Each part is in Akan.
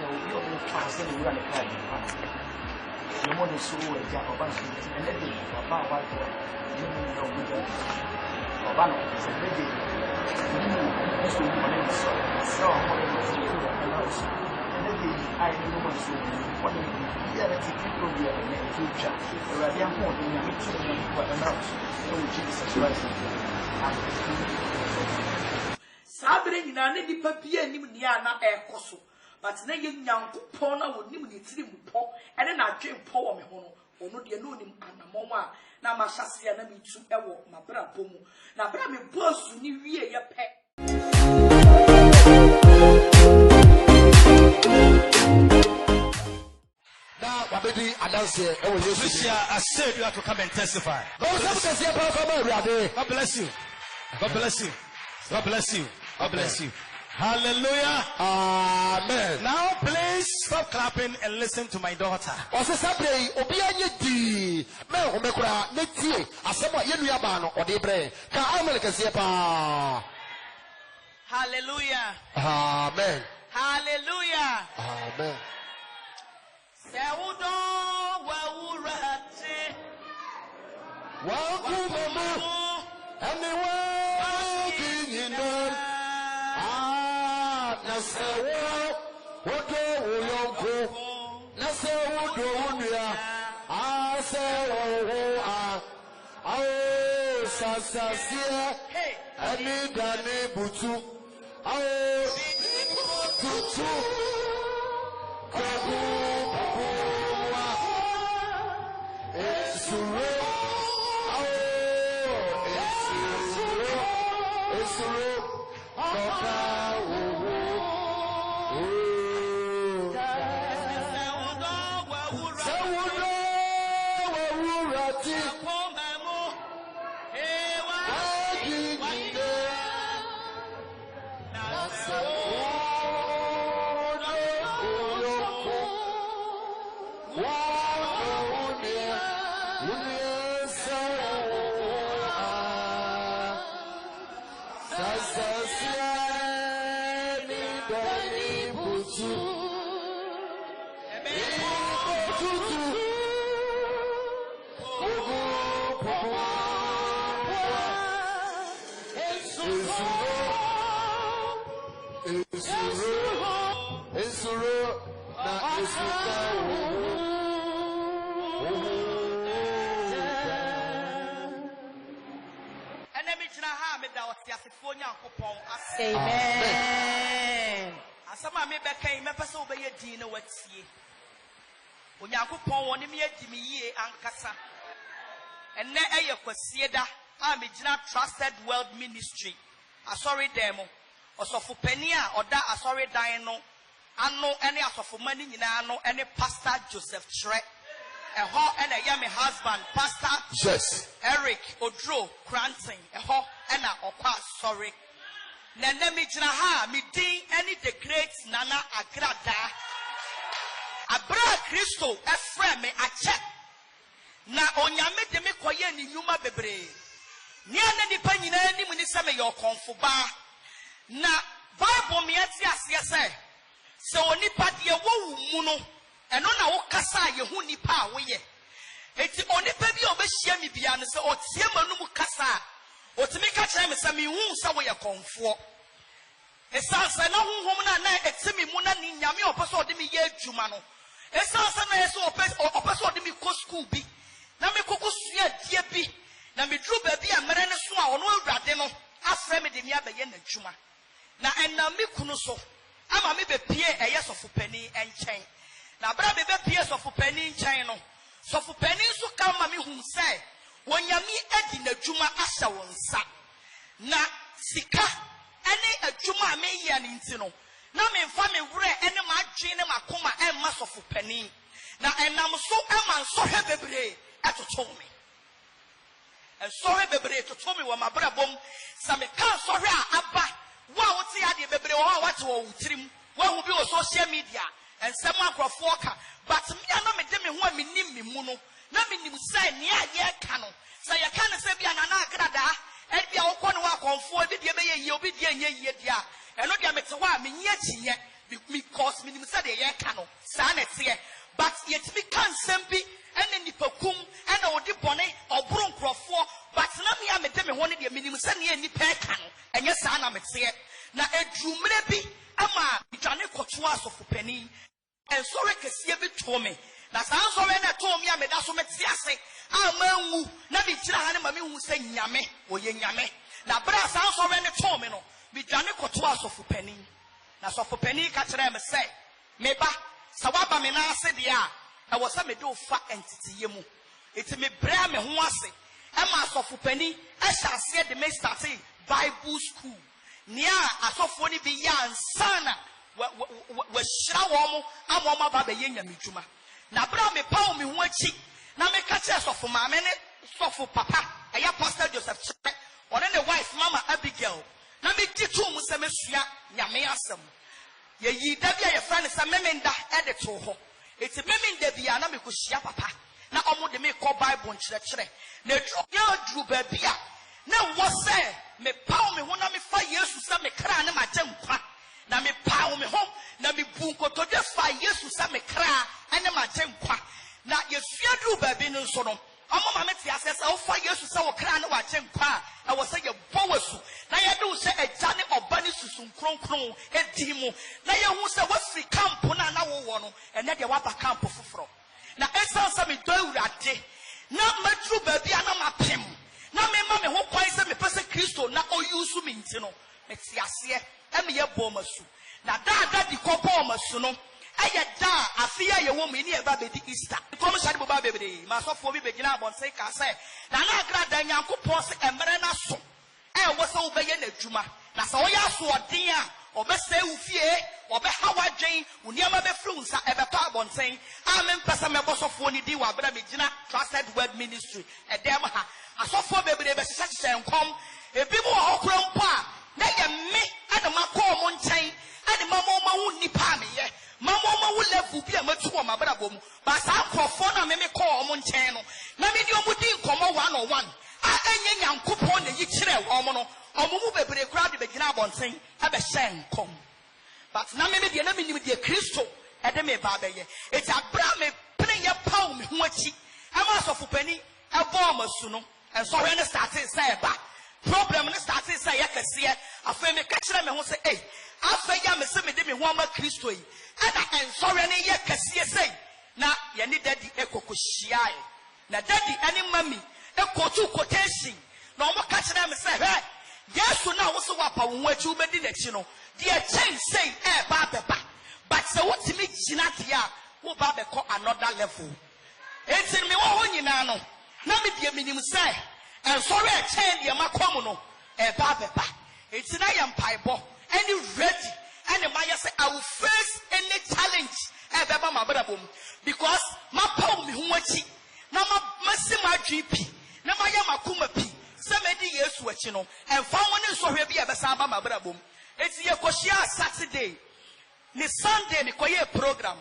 will be able to pass any run a car. You want to sue a jack of bunch and then about what you know with Obama is a lady. This will be one of the so and also. And then I know what's what the other people will be in the future. The radiant point in the future and what else. So Jesus Christ. Sabre ni na ne nipa bia nim ni ana ekoso but na ye nyankopon na wonim ni tiri mpo ene na adwenpo wo me ho no ono de no nim anamon a na ma hyase ya na metu ewo mabra bomu na bra me boss ni wie ye pe now wabedi announce ewo Yesu I said you have to come and testify. God bless you. God bless you. God bless you. God bless you. Hallelujah. Amen. Now please stop clapping and listen to my daughter. Hallelujah. Amen. Hallelujah. Amen. Sewudo wawurate Wakumamu anywhere kinyinan nasewo wodo uyonko nasewo do unia asewo sasasie ani dani butu tutu Amen. Asama me bekan me pese obeye din na watie. Onyankopon woni me adi me yie ankasa. Enne eye kwasie da a me gina Trusted World Ministry. Asori demo. Osofo pani a oda asori dan no ano ene asofo mani nyina no ene Pastor Joseph Tre. Eho ene ye me husband Pastor Eric Odro Cranton. Eho ena okwa sorry. Nene mi jina ha mi din any the great Nana Agrada Abra Christo efre me ache na onyame de me koye ni nyuma bebre ni ane nipa nyina ni mu ni se me yo konfo ba na Bible me ati ase se onipa de wo mu no eno na wo kasa ye hu nipa a wo ye eti onipa bi obehia mi bia no se otie manum kasa otimi ka kire me se me hu se wo ye konfo esanse na honhom na etimi mu na ni nyame opeso ode me ye adwuma no esanse na yeso opeso ode me ko school bi na me kokko sua die bi na me dru ba bi a mere ne so a ono awurade no afre me de me abaye na adwuma na enna me kunu so ama me be pie eye sofopani enchen na bra me be pie sofopani nchen no sofopani so ka ma me hu se wonyame adi na adwuma ahya wonsa na sika ene adwuma me yia ni ntino na me mfa me wure ene ma adwen ne makoma emma sofopani na enam so ema nso he bebre etoto me enso he bebre etoto me wo mabra bom sa me kan so he aba wa wo ti ade bebre wo wa te wo wutirim wa hu bi wo social media ensem akrofo ka but me na me de me ho a me nim me mu no na me nim sai ne a ye ka no sa ye ka ne se bia na na agrada e bia wo ko no wa konfo bi de be ye obi de enye ye dia eno dia me te ho a me nye chinye because minimum said the year cano, sanity, but yet we can't send be any nipocum and all the bonnet or bronco for, but now me am a one of the minimum said any pair cano, and yes, I'm a say. Now a drew maybe ama Johnny Cotuas of penny, and so I can see a bit for me. Now sounds already told me I made us so much say, I'm Nabi China who say Yame or Yame. Now brass sounds already told me no, be Johnny Cotuas of penny. Now so for penny catch them say, Meba, Sawaba Mina said, yeah, I was a medo fat entity yemu. It's me brame who was it. Emma so for penny, I shall see the may start Bible school. Nia asofo ni bi ya nsana we shira wo amoma ba be yenya mituma na bra me paw me ho achi na me ka che asofo ma me ne sofo papa eya pastor Joseph Chire one ne wife mama Abigail na me titu mu se mesua nyame asem ye yi da bia ye fa ne sa memenda e de to ho eti memenda bia na me ko hia papa na omo de me ko Bible nkyerɛkyerɛ na dru ba bia na wo se me paw me ho na me fa Yesu sa me kra na ma gyenkwa na me paw me ho na me bu nkoto de fa Yesu sa me kra na ma gyenkwa na yesua dru ba bi no so no omo ma me te ase sa wo fa Yesu sa wo kra na wa gyenkwa na wo se ye bowasu na ye de wo se agya ne oba ne susun kronkron edi mu na ye hu se wo firi camp na wo wo no ene de wa ba camp foforo na esan sa me do awurade na madru ba bi na ma pem na me ma me ho kwai se me pese Kristo na oyusu mi ntino me ti ase e me ye bomasu na da di ko bomasu no eye da afia ye wo me ni e ba be di Easter ko mo shade bo ba bebre ma so fo bi be gina bon se ka se na agra da Nyankopon se emere na so e wo se wo be ye na djuma na se wo ya so odin a obese wo fie obeha wadwen uniama be fru nsa e be pa bon sen amen pese me bosofo ni di wa bra me gina Trusted Word Ministry e dem ha asofo bebre be hyehyɛ nkom ebi mo ho kro mpo a na ye me ade makɔ mo nkyɛn ade mama ma hu nipa me ye mama ma hu level bi a matu o mabra bom ba sa krofo na me kɔ mo nkyɛn no na me di omu di nkomo 101 a enye Nyankopɔn na yi kyerɛ omo no omo mu bebre kra de be gina abonten e be hyɛ nkom but na me de na me nim de Kristo e de me ba be ye eti abra me pene ye paw me ho achi ama asofo pani e bɔ masu no and so when started say ba problem no started say yakese afei me ka kire me ho say eh afei ya me se me de me ho ama Kristo yi ana and so when yakese say na ye ni daddy ekokohia na daddy ani mami ekotu quotation na omo ka kire me say hey Yesu na wo so wa pa wo achi wo bedi na chi no de change say ba beba but say what me gina dia wo ba be ko another level enti me wo ho nyina no na me die minim say and sorry a chain ye makom no ba beba enti na ye mpaibo any ready and my say I will face any challenge beba ma brabom because ma paw me ho achi na ma se ma GP na ma ye makoma pi se me di Yesu achi no and fa woni so hwe bi e besa ba ma brabom enti ye koshia Saturday ni Sunday ni koye program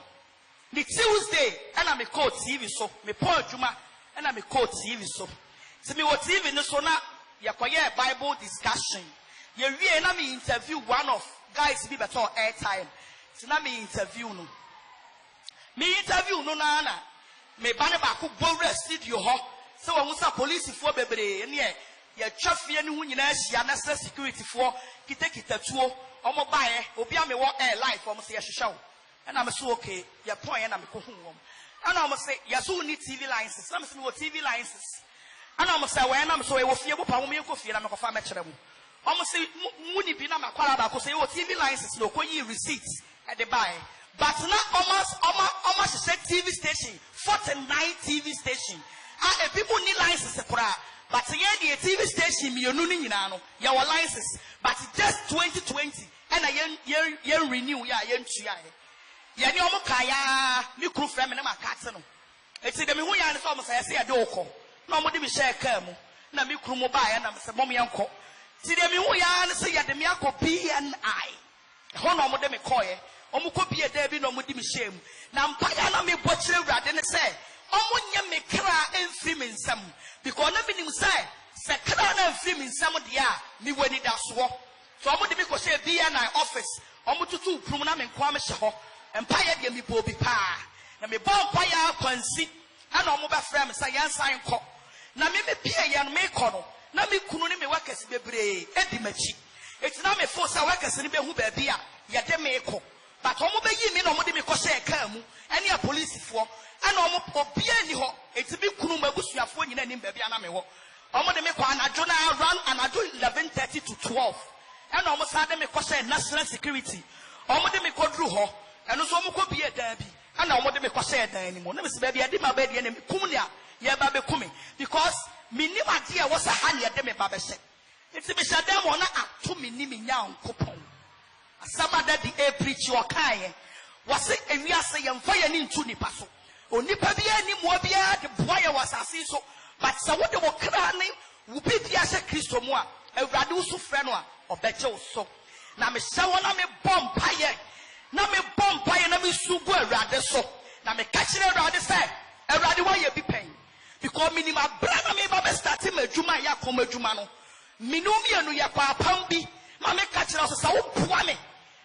ni Tuesday and me call TV so me pour adwuma and me call TV so see me what TV no so na yakoye Bible discussion ye wie na me interview one of guys be better airtime see na me interview no na me ba ne ba ko bowre studio ho se wo musa police fo bebre ne ye twafie ne hu nyina ahia na security fo kita tuo omo bae obi a me wo air life omo se ye hwehwe and I'm so okay your point and I'm go home and I'm say yes who need TV licenses I'm say TV licenses and I'm say when I'm so we fie bo pa mo me ko fie na me ko fa me kire mu I'm say muni bi na makwara ba ko say wo TV licenses no ko yi receipts at the buy but now almost say TV station 49 TV station and people need licenses kura but here the TV station me onu ni nyina no your license but just 2020 and I renew ya tua yani omo kaya mi kru frame na makate no eti de me hu ya ne so omo say se ya de okọ na omo de mi share car mu na mi kru mo ba ya na se mom yanko ti de me hu ya ne se ya de me akọ BNI ho na omo de me koye omo ko bie da bi na omo de mi share mu na mpa ya na me bo kire urade ne se omo nya me kra emfiri me nsam because na me nim se kra na emfiri me nsam de a mi wani da so so omo de me ko share BNI office omututu prum na me nko am hye ho empaye de me bobi pa na me bon paye akwansi ana omo be frem say yansan kọ na me pie ye no me kọ no na me kunu ne me wakasi bebre edi machi eti na me fo sa wakasi ne be hu ba bia ye de me kọ but omo be yi me na omo de me kọ hye ka mu ene a police fo ana omo obia ni ho eti bi kunu mabusuafo nyina ni ba bia na me ho omo de me kọ anajo na run anajo 11:30 to 12 ana omo sa de me kọ hye national security omo de me kọ dru ho eno so omo kọ bia dan bi ana omo de me kọ hye dan ni mo na me se ba bia de ma ba de ne kum nia ye ba be kumi because minim ade a wo sa ha ne de me ba be hye eti me hye dem ona ato minim nyankopon asabada di e preach o kan wase ewiase ye mfa ye ni ntu nipa so onipa bia ni mo bia de boa ye wasase so but sa wo de wo kra ne wo bibia hye Kristo mu a awurade wo so frɛ no a obeje wo so na me hye wona me bom paye na me bom paye na me sugu awurade so na me ka kire awurade sɛ awurade wa ye bi pen because minima brana me ba be start madwuma ya kɔ madwuma no minumi enu ya kwa pam bi ma me ka kire so sa wo boa me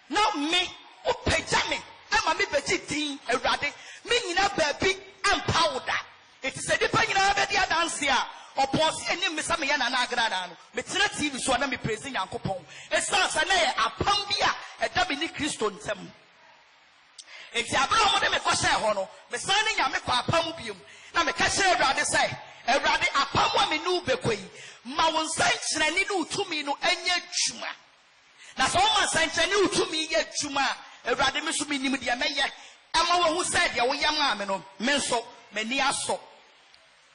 na me wo pagya me ama me beti din awurade me nyina baabi ampa wo da eti se di pa nyina be dia dance a oposi enim me sa me ya na agrada no me tena TV so na me praise Nyankopɔn esan sa na ye apam bi a ɛda bi ni Kristo ntem eti abra mo de me kɔ hye ho no me san ne nya me kɔ apam biem na me ka hye awurade sɛ awurade apam a me nu bekoyi ma wo nsan kyerɛ ni no utumi no anya dwuma na so wo nsan kyerɛ ni utumi ye dwuma awurade me so me nim de meyɛ ama wo hu sɛ de wo yam a me no me nso me ni aso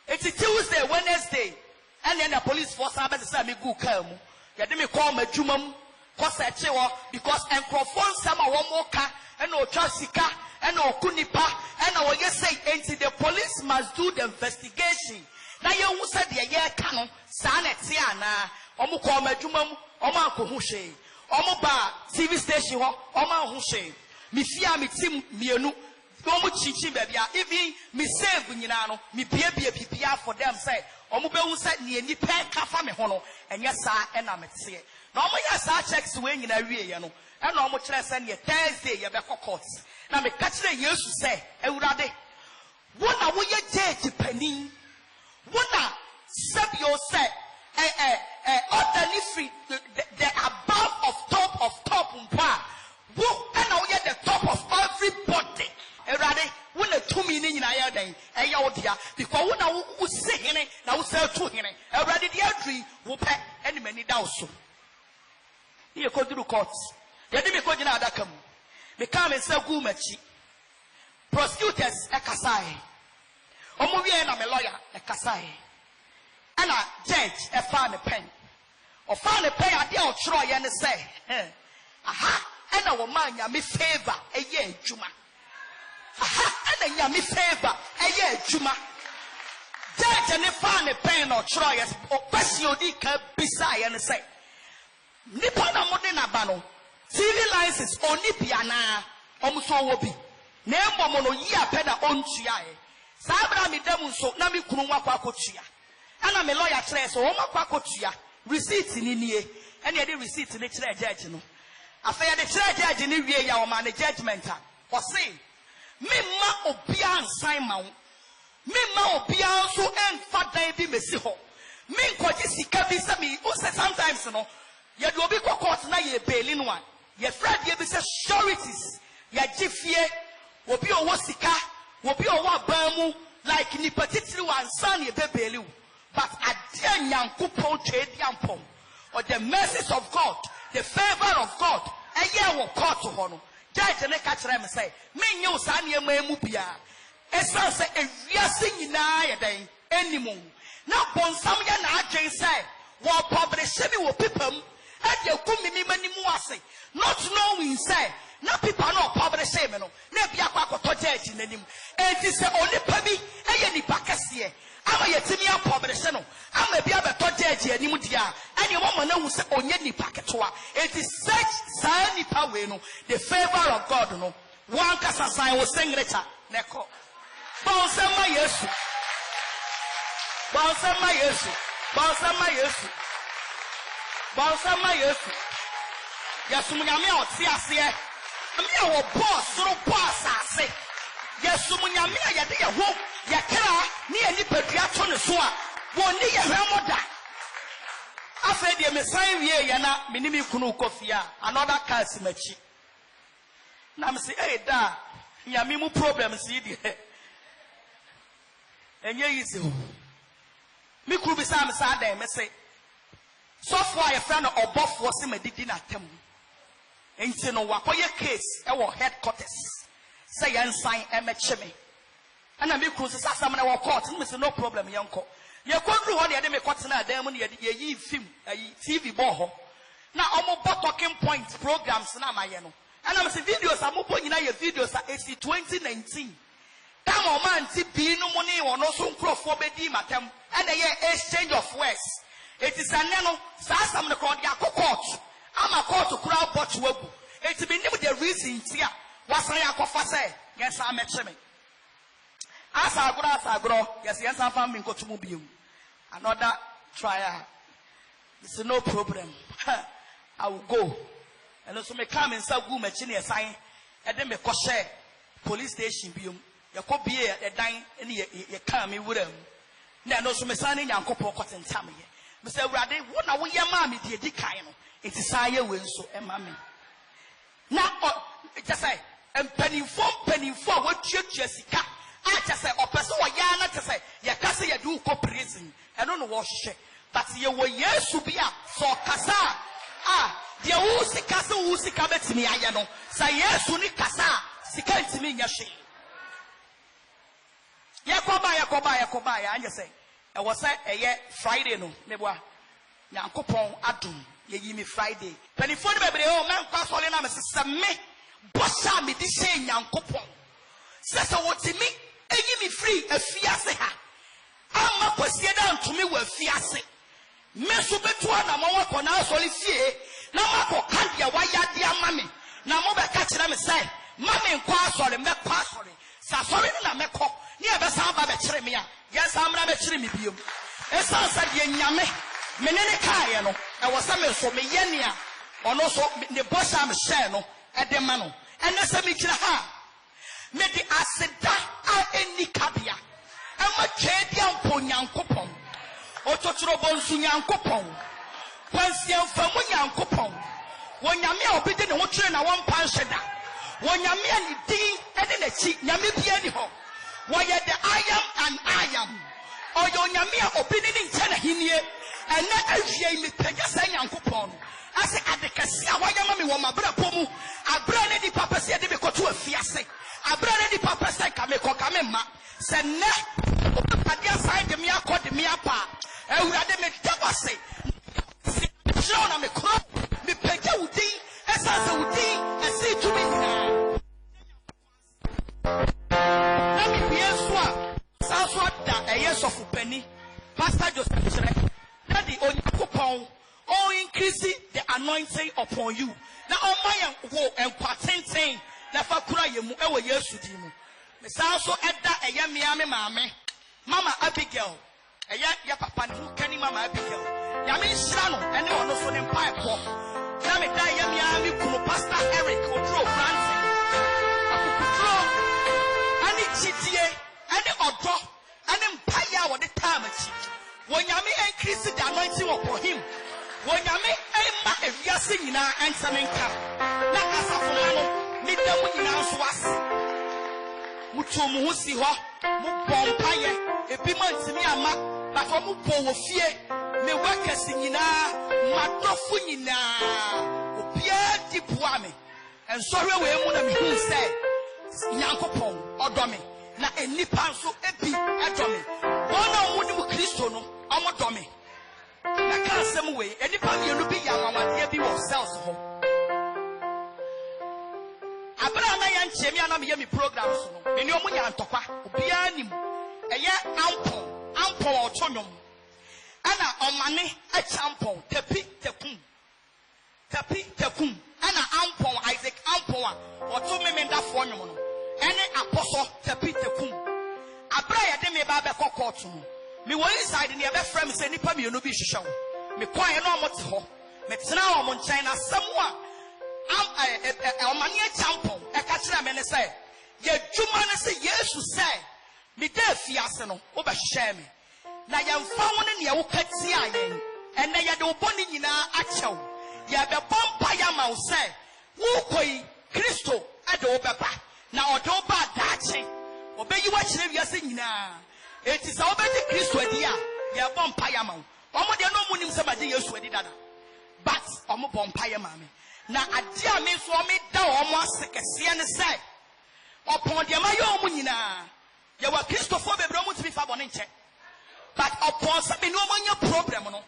eti Tuesday Wednesday and the police force abet say me go car mu ye de me call ma dwuma mu ko search wo because enkrofon sama wo mo ka and o twa sika and o kunipa and o ye say enti the police must do the investigation na ye hu say de ye ka no sa na te ana omo call ma dwuma mu omo akohu hwe omo ba TV station ho omo ahu hwe me fia me tim mienu omo chichi bebia even me save nyina no me bia for them say omo be hu say ne ni pe ka fa me ho no enye sa e na mete na omo ya sa checks we nyina wie ye no e na omo kire say ne Thursday ye be court na me ka kire Yesu say ewurade wo na wo ye judge panin wo na sabio say ordinary free the above of top mpa wo na wo ye the top of everybody erade wo na tumi ni nyina ya dan eya wo dia because wo na wo se hene na wo se to hene erade dia adri wo pe eni mani da so ye ko duru court ye de me ko gina adaka mu me ka me se gu machi prosecutors ekasai omo wie na me lawyer ekasai ana judge e fa ne pen o fa ne pen ade o chro ye ne say aha ana wo ma nya me favor eye adwuma aha ana nya me favor eye adwuma judge ne fa ne pen no chro ye o kwesi odi ka bisa ye ne say nipa na mo de na ba no TV license oni bia na omso wo bi na embo no yi apeda ontua e sabra mi dem so na mi kunu nwa kwa kotua ana me lawyer kire so wo makwa kotua receipt ni nie ene de receipt ni kire judge no afaya de kire judge ni wie ya o ma ne judgment a o say me ma obia ansan ma wo me ma obia so emfa dan bi mesi ho me nkoji sika bi se me o say sometimes no ye do obi court na ye bail no a ye friend ye bi say sureties ye gifie obi owo sika obi owo abamu like ni patitiri wansan ye be bail but adia nyankopon twediampom or the mercies of God the favor of God eye wo court ho no judge ne ka kire me say me nye wo sa ne ema emu bia esa say ewiase nyina ye dan enimu na bonsam ya na adwen say wo publish me wo pipam e de ku mi manimu ase not knowing say na people no publish me no na bia kwa akoto judge nanim enti say onipa bi eye nipa kese ama yetimi publish no ama bia beto judge anim dia ene wo mo na hu say onye nipa ketwa enti search sa nipa we no the favor of God no one kasa sign wo singrecha neko bonsama Yesu bonsama Yesu bonsama Yesu bonsama Yesu Yasumunyame otiase. Me wo boss ro boss ase. Yasumunyame yede ye ho ye kra ne ani padua to ne so a woni ye hwemoda. Afa de me san wie ye na me ni me kunu kofia another cars machi. Na me say da nyame mu problem si di. Enye easy. Me kuru bi sa me sa dan me say so far your friend obofo se madidi na tem. Enti no wakoye case e wo headquarters. Say yansan emeche me. Ana me kuru se asam na wo court me say no problem yanko. Ye kodru ho de me court na dan mu ne ye yi film ayi TV bo ho. Na omo talking point programs na maye no. Ana me say videos amopo nyina ye videos a 2019. Come on man ti bi no mo ne wono so nkrofo bedi matem. Ana ye exchange of words. It is an eno sasam ne called ya court. Ama court kura bot wabu. It be nim the reason tia. Wasan ya kofa say yes I met me. Asagro yes yes I found me go to mubium. Another trial. It's no problem. I will go. And also me come and say go machine a sign and then me ko share police station bium. Ya ko bie e dan ne ye kan me wuram. Na no so me san nyankopon kotentam ye. Mr. Rade, what now we mammy did the kind of it is I will so and mammy. Now, just say, and penny for what Jessica. I just say, or person or yana to say, ya casa ya do co prison, and don't know what she, but you were yes to be up for Casa. Ah, the Usi Casa Usi Cabet to me, I know. Say yes, Uni Casa, Sika to me, Yashi. Yakobaya, and you say. I was a year Friday no nebwa Nyankopon adum ye yi me Friday. Penifo de bebre o man kwa so le na me se me bossa me di say Nyankopon. Se wotimi eyi me free afiase ha. Ama kwasie da ntumi wa afiase. Me so betu na mo wako na so le fie na mako kandia wa yade ama me. Na mo be ka kire me say mame nkwa so le me kwa so le. Sa so le na me ko ni e be sa ba be kire me a. Yes, I'm not a chimney bium. It sounds like Yame, Menene no. I was some so me yenia, or no so the boss I'm shano at the mano. And that's a mixture ha. Made the aseda any cabia. I'm a chadian ponyan coupon. Or Totrobon Sunyan coupon. Once young from Munyan coupon. When Yami obedient and watching a 1 pound shedder. When Yami and D and then a cheek Yami Pianiho. Why the I am, or your Yamia opinion in Tenahinia, and not as me Pegasan and coupon. I say at the Cassia, why Yamami won my brother Pomu, I brought any papa said they go to a fiasse. I brought any papa said Kamema, said ne, Padia side the Mia called the Mia pa, and we had them at Tabase. John, I'm a crop, me Pega Udi, as I Udi, and say to me now. Of penny, Pastor Joseph, that the only coupon or increasing the anointing upon you. Now, on my woe and patenting, never cry you ever years to you. Miss also at that a young mammy, Mama Abigail, a young papa who can Mama Abigail. Yamin Shano, and no one for them pipe walk. Now, that young yammy, Pastor Eric or Joe Francis. And it's and the odor. And empire what the time when Yami increase the anointing upon him. When Yami Emma if you are singing and something come. Let us have a meet them with us. Mutumu Siwa, Mupompire, a piment to me, but for Mupo fear, me work singing, Matofunina, Pierre Dipuame. And sorry, we won't say, Yankopon, or Domi. Na enipa so ebi atomi wona woni mu Kristo no omodomi na ka asem we enipa mienu bi ya awade bi wo cells ho abra na ya nchemi ana me yemi programs no me ni omunya ntokwa obi anim eye ampon otonyom ana omane achampon tapi tekum ana ampon Isaac ampon a otomi me ndafo nyom no any apostle tapi tekum abra ya de me ba be court no me wo inside ne be frame say nipa me no bi hwehwe me kwan no omote ho me tena o mo nkyɛn na asɛm a omani champon e ka kire me ne say ye dwuma ne say Yesu say me da fiase no wo be hye me na ye mfa wo ne ne wo kati ayen ene ye de wo boni nyina achew ye be bompa ya ma wo say wo koi Kristo e de wo beba na o de wo ba daache obeyi wa kire wiase nyina eti sa obedi Kristo adi a ye bompa ya ma wo omo de no munim se baje Yesu adi dada but omo bompa ya ma me na ade a me so me da omo asekese ne say opon de ma ye omo nyina ye wa Kristofo bebre omo tibi fa bone nche but upon se me no manya problem no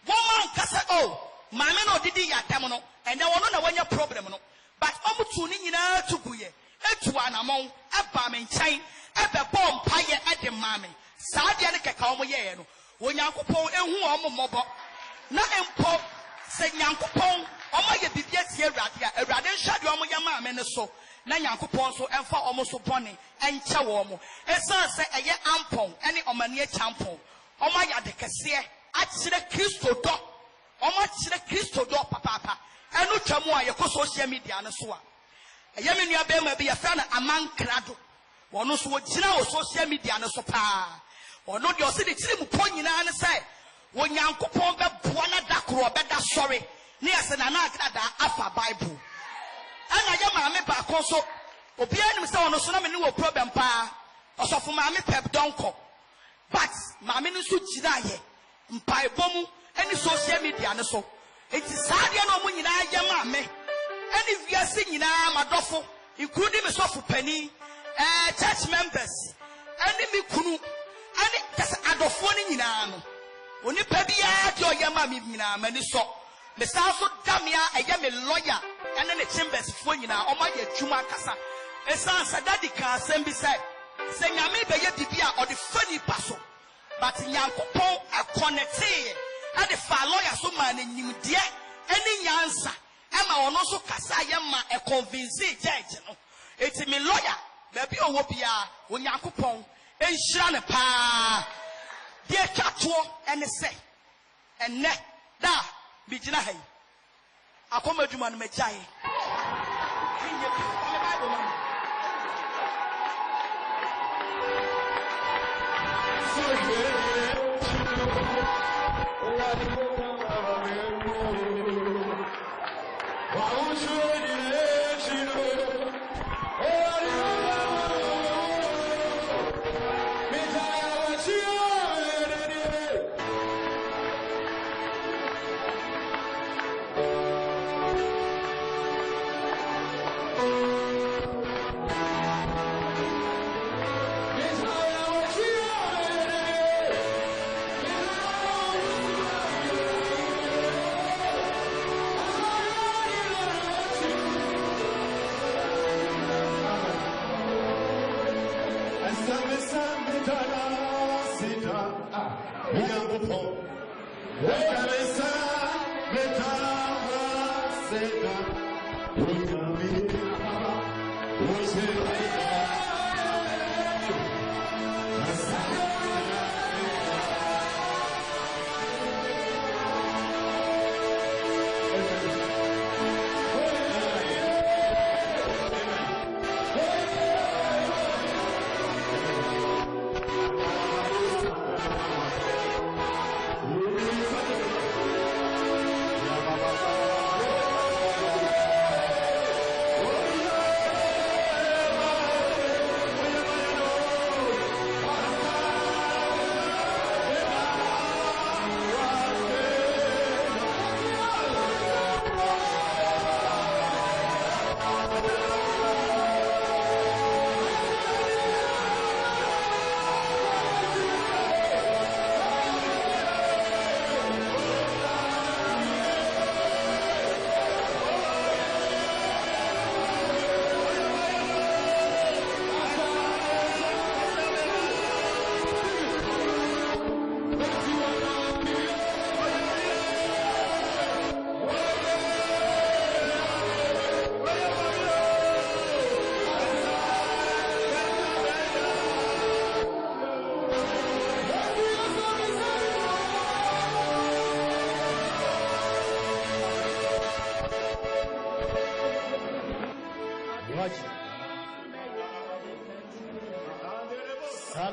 woman kasa oh ma me no didi ya tem no and then wono na wanya problem no but omo tu ni nyina tuguye etu anamon aba me nchen ebe bom paye ede ma me saa de ne keka omo ye no onyankopon ehu omo mobo na empo se nyankopon omo ye bibia tie awrade a awrade nhade omo ye ma me ne so na nyankopon so emfa omo so bone enche wo mo esan se eye ampon ene omanie champon omo ya de kese a kire Kristo do omo kire Kristo do papa enu twamu a ye ko social media ne so a eye me nua be ma bi ye fa na amankrado wono so wogina wo social media ne so pa ono de o se de kire mu ponyina ne sai wonyankopon be boa na dakoro be da sorry ne ase na na akada afa Bible ana ya ma me ba ko so obi anim se wono so na me ne wo problem pa osofo ma me pep donko but ma me no so gina ye mpai bomu any social media ne so enti saade na omo nyina ya ma me any viase nyina madofo including me sofo pani church members any me kunu any kasa adofo ni nyina no oni pa bia de oyama me nyina mani so me sa so damia eye me lawyer ene ne chambers fo nyina o ma ye twuma kasa esan sadadi ka asem bi say se nyame be ye bibia o de fani paso but nyankopon akonete e de fa lawyer so ma na nyimde ene nyansa e ma ono so kasa ye ma e convince judge no eti me lawyer ba bi owo bia onyankopon enhira ne pa de twatwo ene se enne da bi gina hai akoma dwuma no magyae kinye Bible man What's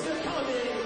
the